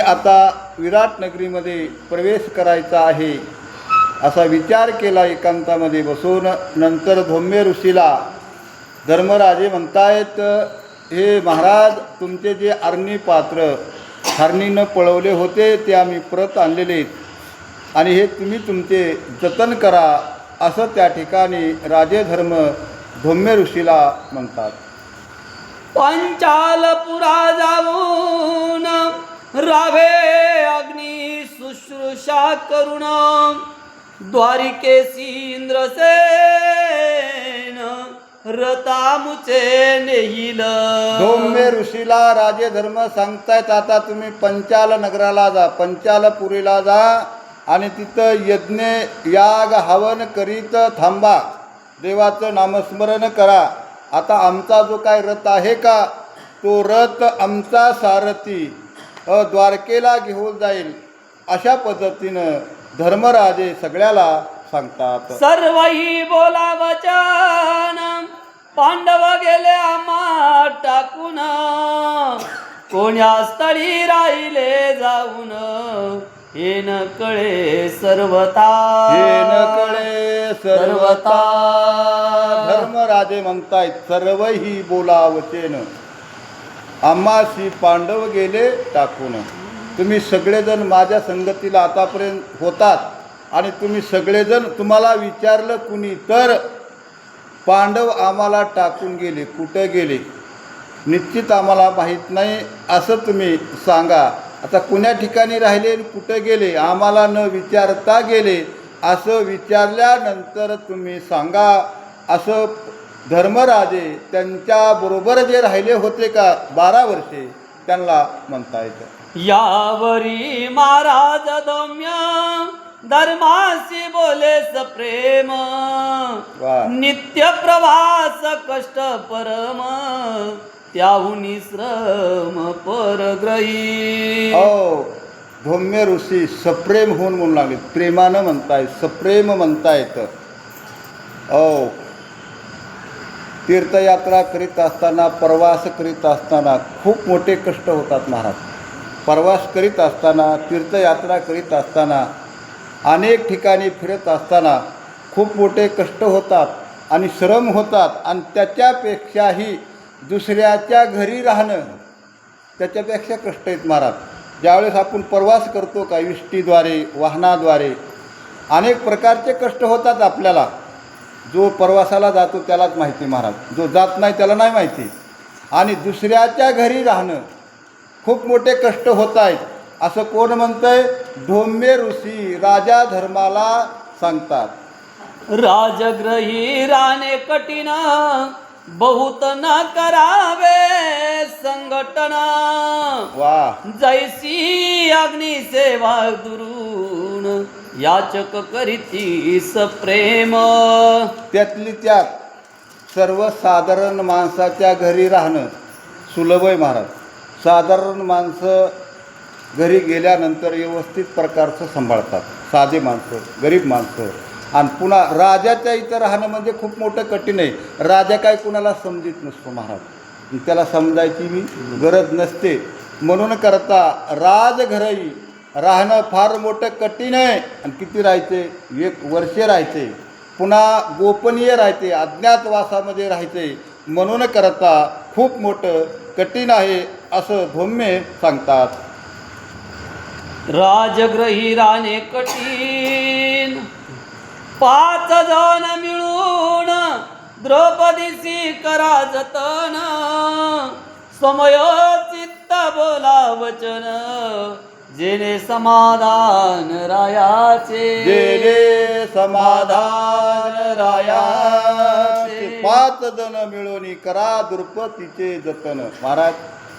आता विराट नगरीमध्ये प्रवेश करायचा आहे असा विचार केला एकांतामध्ये बसून. नंतर धौम्य ऋषीला धर्मराजे म्हणतायत, हे महाराज, तुमचे जे अरणी पात्र हरणीनं पळवले होते ते आम्ही परत आणलेले आहेत आणि हे तुम्ही तुमचे जतन करा, असं त्या ठिकाणी राजे धर्म धौम्य ऋषीला म्हणतात. पंचालपुरा जाऊन रावे अग्नी शुश्रूषा करुण द्वारिकेसी इंद्रसेन रतामुचे नेहिल. धौम्य ऋषीला राजे धर्म सांगतायत, आता तुम्ही पंचाल नगराला जा, पंचालपुरीला जा आणि तिथं यज्ञ याग हवन करीत थांबा, देवाचं नामस्मरण करा. आता आमचा जो काय रथ आहे का, तो रथ आमचा सारथी द्वारकेला घेऊन जाईल, अशा पद्धतीनं धर्मराजे सगळ्याला सांगतात. सर्वही बोला वचन पांडव गेले आम्हा टाकून, कोण्या स्थळी राहिले जाऊन हे न कळे सर्वता, हे न कळे सर्वता. धर्मराजे म्हणतायत, सर्वही बोला वचन आम्हाशी पांडव गेले टाकून. तुम्ही सगळेजण माझ्या संगतीला आतापर्यंत होतात आणि तुम्ही सगळेजण, तुम्हाला विचारलं कुणी तर पांडव आम्हाला टाकून गेले, कुठं गेले निश्चित आम्हाला माहीत नाही असं तुम्ही सांगा. आता कुण्या ठिकाणी राहिले कुठं गेले आम्हाला न विचारता गेले असं विचारल्यानंतर तुम्ही सांगा, असं धर्मराजे त्यांच्याबरोबर जे राहिले होते का 12 वर्षे त्यांना म्हणता येतं. यावरी महाराज धौम्य धर्माशी बोले सप्रेम, नित्य प्रवास कष्ट परम त्याहुनी श्रम परग्रही. हो, धौम्य ऋषी सप्रेम होऊन म्हणू लागले, प्रेमानं म्हणतायत, सप्रेम म्हणतायत. हो, तीर्थयात्रा करीत असताना, प्रवास करीत असताना खूप मोठे कष्ट होतात महाराज. प्रवास करीत असताना, तीर्थयात्रा करीत असताना, अनेक ठिकाणी फिरत असताना खूप मोठे कष्ट होतात आणि श्रम होतात आणि त्याच्यापेक्षाही दुसऱ्याच्या घरी राहणं त्याच्यापेक्षा कष्ट आहेत महाराज. ज्यावेळेस आपण प्रवास करतो का इष्टीद्वारे, वाहनाद्वारे अनेक प्रकारचे कष्ट होतात आपल्याला. जो प्रवासाला जातो त्यालाच माहिती महाराज, जो जात नाही त्याला नाही माहिती. आणि दुसऱ्याच्या घरी राहणं खूप मोठे कष्ट होत आहेत असं कोण म्हणतंय? धौम्य ऋषी राजा धर्माला सांगतात. राजग्रही राणे कठीण बहुत न करावे संघटना, वा, जैसी अग्नि सेवा दुरून याचक करीती सप्रेम. त्यातली त्यात सर्वसाधारण माणसाच्या घरी राहणं सुलभ आहे महाराज. साधारण माणसं घरी गेल्यानंतर व्यवस्थित प्रकारचं सांभाळतात, साधे माणसं, गरीब माणसं. आणि पुन्हा राजाच्या इथं राहणं म्हणजे खूप मोठं कठीण आहे. राजा काय कुणाला समजित नसतो महाराज, त्याला समजायची मी गरज नसते. म्हणून करता राजघरही राहणं फार मोठं कठीण आहे. आणि किती राहायचे? 1 वर्ष राहायचे. पुन्हा गोपनीय राहायचे, अज्ञातवासामध्ये राहायचे. म्हणून करता खूप मोठं कठीण आहे असं धौम्य सांगतात. राजग्रही राणे कठीण 5 जण मिळून द्रौपदीसी करा जतन, समयोचित बोला वचन जेणे समाधान रायाचे, जेणे समाधान रायाचे. 5 जण मिळून करा द्रौपदीचे जतन. महाराज,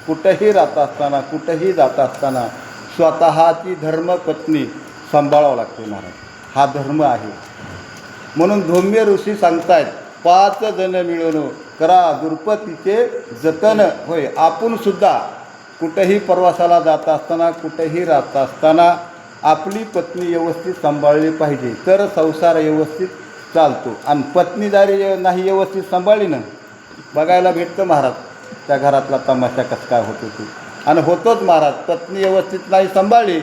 कुठंही राहत असताना, कुठंही जात असताना स्वतःची धर्मपत्नी सांभाळावं लागते महाराज. हा धर्म आहे. म्हणून धौम्य ऋषी सांगतायत 5 जण मिळून करा द्रौपदीचे जतन. होय, आपण सुद्धा कुठेही प्रवासाला जात असताना, कुठेही राहत असताना आपली पत्नी व्यवस्थित सांभाळली पाहिजे, तर संसार व्यवस्थित चालतो. आणि पत्नी जरी नाही व्यवस्थित सांभाळली ना, बघायला भेटतं महाराज त्या घरातला तमाशा कसं काय होतो ते. आणि होतोच महाराज. पत्नी व्यवस्थित नाही सांभाळली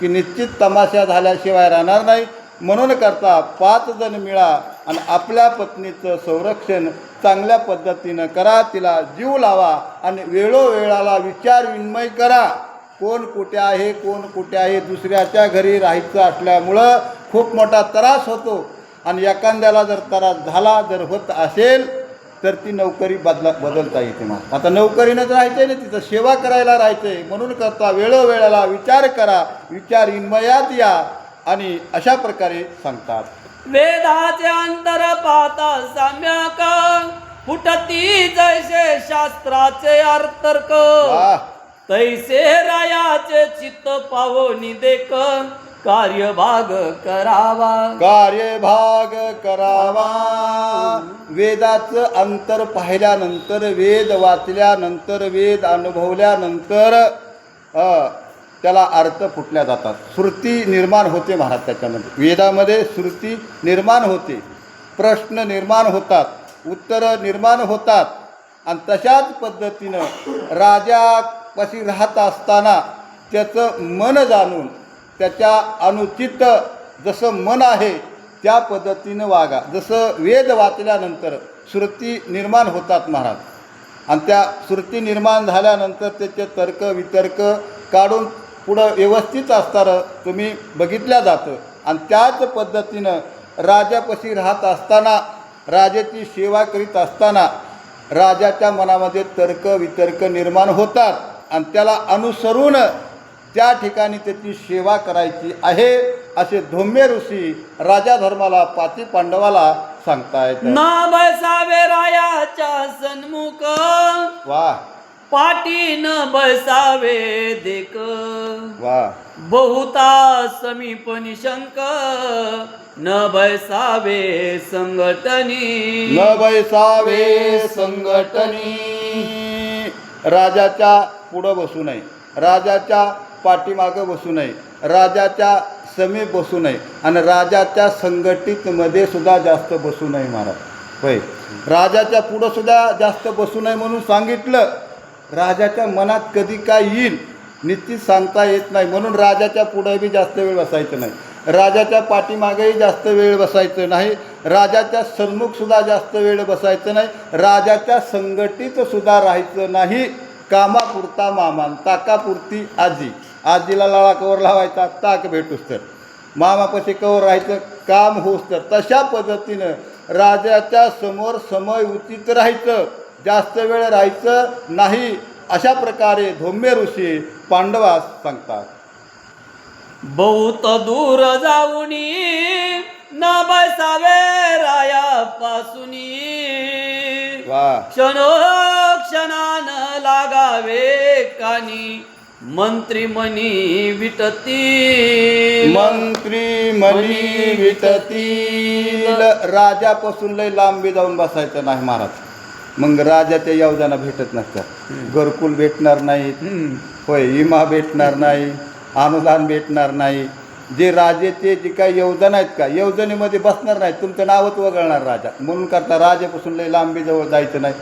की निश्चित तमाशा झाल्याशिवाय राहणार नाही. म्हणून करता 5 जण मिळा आणि आपल्या पत्नीचं संरक्षण चांगल्या पद्धतीनं करा. तिला जीव लावा आणि वेळोवेळाला विचार विनिमय करा. कोण कुठे आहे, कोण कुठे आहे. दुसऱ्याच्या घरी राहायचं असल्यामुळं खूप मोठा त्रास होतो आणि एखाद्याला जर त्रास झाला जर होत असेल तर ती नोकरी बदलता येते. मला आता नोकरीनंच राहायचं आहे ना, तिथं सेवा करायला राहायचं आहे. म्हणून करता वेळोवेळाला विचार करा, विचार विनिमयात या आणि अशा प्रकारे सांगतात. वेदाचे अंतर पाहता सम्यक फुटती जैसे शास्त्राचे अर्थर्क वाह. तैसे रायाचे चित्त पावोनी देक कार्यभाग करावा. कार्यभाग करावा. वेदाचं अंतर पाहिल्यानंतर, वेद वाचल्यानंतर, वेद अनुभवल्यानंतर त्याला अर्थ फुटल्या जातात. श्रुती निर्माण होते महाराज. त्याच्यामध्ये वेदामध्ये श्रुती निर्माण होते, प्रश्न निर्माण होतात, उत्तरं निर्माण होतात. आणि तशाच पद्धतीनं राजापाशी राहत असताना त्याचं मन जाणून त्याच्या अनुचित जसं मन आहे त्या पद्धतीनं वागा. जसं वेद वाचल्यानंतर श्रुती निर्माण होतात महाराज आणि त्या श्रुती निर्माण झाल्यानंतर त्याचे तर्क वितर्क काढून पुढं व्यवस्थित असताना तुम्ही बघितल्या जातं. आणि त्याच पद्धतीनं राजापाशी राहत असताना, राजाची सेवा करीत असताना राजाच्या मनामध्ये तर्क वितर्क निर्माण होतात आणि त्याला अनुसरून त्या ठिकाणी त्याची सेवा करायची आहे असे धौम्य ऋषी राजा धर्माला, पाची पांडवाला सांगतायत. ना बसावे रायाच्या सन्मुख वा. पाटी न बसावे देक वा. बहुता समीप निशंक न बसावे संघटनी. न बैसावे संघटनी. राजाच्या पुढं बसू नये, राजाच्या पाठीमागं बसू नये, राजाच्या समीप बसू नये आणि राजाच्या संघटितमध्ये सुद्धा जास्त बसू नये महाराज. होय, राजाच्या पुढं सुद्धा जास्त बसू नये म्हणून सांगितलं. राजाच्या मनात कधी काय येईल निश्चित सांगता येत नाही. म्हणून राजाच्या पुढं बी जास्त वेळ बसायचं नाही, राजाच्या पाठीमागेही जास्त वेळ बसायचं नाही, राजाच्या सन्मुखसुद्धा जास्त वेळ बसायचं नाही, राजाच्या संघटितसुद्धा राहायचं नाही. कामापुरता मामान, ताकापुरती आजी. आजीला लाळा कवर लावायचा ताक भेटूस तर, मामापाशी कवर राहायचं काम होस तर. तशा पद्धतीनं राजाच्या समोर समय उचित राहायचं, जास्त वेळ राहायचं नाही. अशा प्रकारे धौम्य ऋषी पांडवास सांगतात. बहुत दूर जाऊनी न बसावे रायापासूनी. वा. क्षणोक्षणान लागावे कानी मंत्री मनी विटती. मंत्री मनी विटतील. राजापासून लय लांबी जाऊन बसायचं नाही महाराज. मग राजाच्या योजना भेटत नसतात, घरकुल भेटणार नाहीत, होय विमा भेटणार नाही, अनुदान भेटणार नाही. जे राजाचे जे काही योजना आहेत का, योजनेमध्ये बसणार नाहीत, तुमचं नावच वगळणार राजा. म्हणून करता राजापासून लय लांबी जवळ जायचं नाही.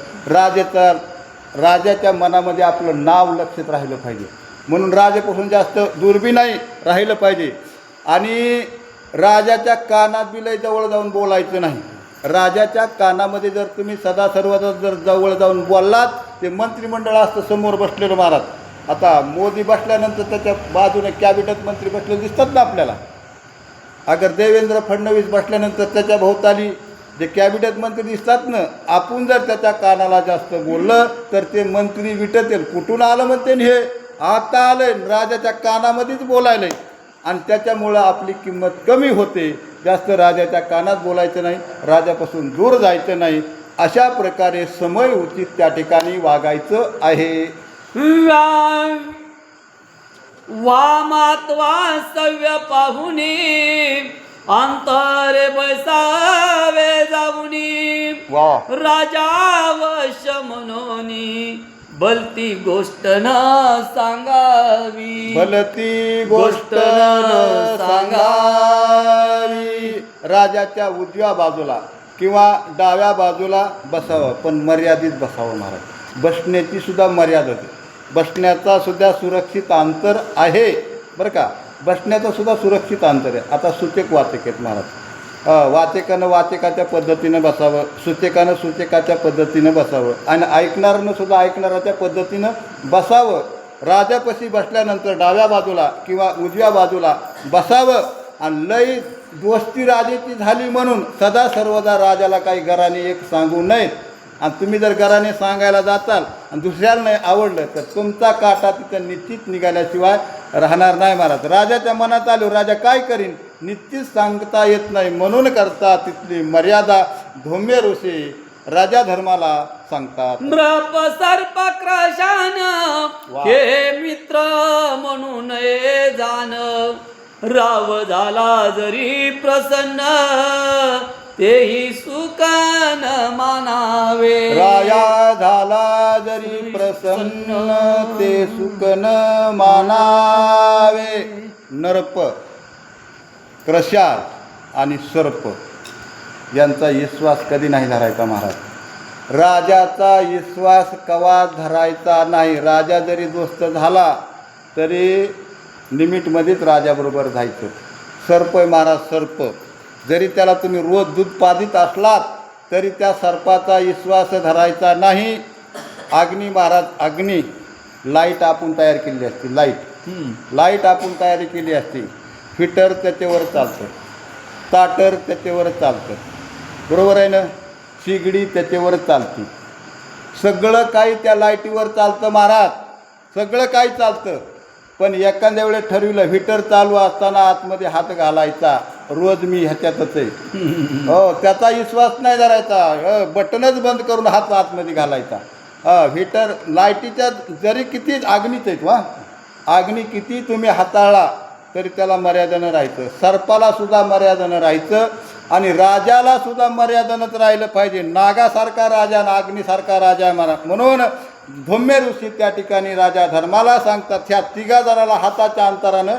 राजाच्या मनामध्ये आपलं नाव लक्षात राहिलं पाहिजे. म्हणून राजापासून जास्त दूरबी नाही राहिलं पाहिजे. आणि राजाच्या कानात बी लय जवळ जाऊन बोलायचं नाही. राजाच्या कानामध्ये जर तुम्ही सदा सर्वदा जर जवळ जाऊन बोललात, ते मंत्रिमंडळ असतं समोर बसलेलं महाराज. आता मोदी बसल्यानंतर त्याच्या बाजूने कॅबिनेट मंत्री बसलेले दिसतात ना आपल्याला. अगर देवेंद्र फडणवीस बसल्यानंतर त्याच्या भोवताली जे कॅबिनेट मंत्री दिसतात ना, आपण जर त्याच्या कानाला जास्त बोललं तर ते मंत्री विटतील. कुठून आलं म्हणते हे, आता आलं राजाच्या कानामध्येच बोलायलंय आणि त्याच्यामुळं आपली किंमत कमी होते. जास्त राजाच्या कानात बोलायचं नाही, राजापासून दूर जायचं नाही. अशा प्रकारे समय उचित त्या ठिकाणी वागायचं आहे. वामात वास्तव्य पाहुनी अंतरे बसावे जाऊनी. वा. राजा वश म्हणूनी भलती गोष्ट न सांगावी. भलती गोष्ट न सांगावी. राजाच्या उजव्या बाजूला किंवा डाव्या बाजूला बसावं, पण मर्यादित बसावं महाराज. बसण्याची सुद्धा मर्यादा आहे. बसण्याचा सुद्धा सुरक्षित अंतर आहे बरं का. बसण्याचं सुद्धा सुरक्षित अंतर आहे. आता सूचक वाचक आहेत महाराज. वाचकानं वाचकाच्या पद्धतीनं बसावं, सूचकानं सूचकाच्या पद्धतीनं बसावं आणि ऐकणाऱ्यानं सुद्धा ऐकणाऱ्याच्या पद्धतीनं बसावं. राजापाशी बसल्यानंतर डाव्या बाजूला किंवा उजव्या बाजूला बसावं आणि लई दोस्ती राजाची झाली म्हणून सदा सर्वदा राजाला काही घराने एक सांगू नयेत. आणि तुम्ही जर घराने सांगायला जाताल आणि दुसऱ्याला नाही आवडलं तर तुमचा काटा तिथं निश्चित निघाल्याशिवाय राहणार नाही महाराज. राजाच्या मनात आलो राजा काय करीन निश्चित सांगता येत नाही, म्हणून करता तिथली मर्यादा धौम्य ऋषी राजा धर्माला सांगतात. नृप सर्प क्रशान वा. हे मित्र म्हणून ये जाण, राव झाला जरी प्रसन्न तेही सुख न मानावे. राया झाला जरी प्रसन्न ते सुख न मानावे. नरप, क्रशार आणि सर्प यांचा विश्वास कधी नाही धरायचा महाराज. राजाचा विश्वास कवा धरायचा नाही. राजा जरी दोस्त झाला तरी लिमिटमध्येच राजाबरोबर जायचं. सर्प आहे महाराज, सर्प जरी त्याला तुम्ही रोज दूध पाजित असलात तरी त्या सर्पाचा विश्वास धरायचा नाही. अग्नी महाराज, अग्नी लाईट आपण तयार केली असते, लाईट आपण तयारी केली असते. हिटर त्याच्यावर चालतं, स्टार्टर त्याच्यावर चालतं, बरोबर आहे ना. शिगडी त्याच्यावर चालते, सगळं काही त्या लाईटीवर चालतं महाराज, सगळं काही चालतं. पण एखाद्या वेळेस ठरविलं हिटर चालू असताना आतमध्ये हात घालायचा. रोज मी ह्याच्यातच आहे. हो, त्याचा विश्वास नाही धरायचा. बटनच बंद करून हात आतमध्ये घालायचा. हिटर लाईटीच्या जरी किती अग्नीच आहेत वा, अग्नी किती तुम्ही हाताळला तरी त्याला मर्यादेनं राहायचं. सर्पाला सुद्धा मर्यादेनं राहायचं आणि राजाला सुद्धा मर्यादेनंच राहिलं पाहिजे. नागासारखा राजा आणि अग्नीसारखा राजा म्हणून धौम्य ऋषी त्या ठिकाणी राजा धर्माला सांगतात ह्या तिघा जणाला हाताच्या अंतरानं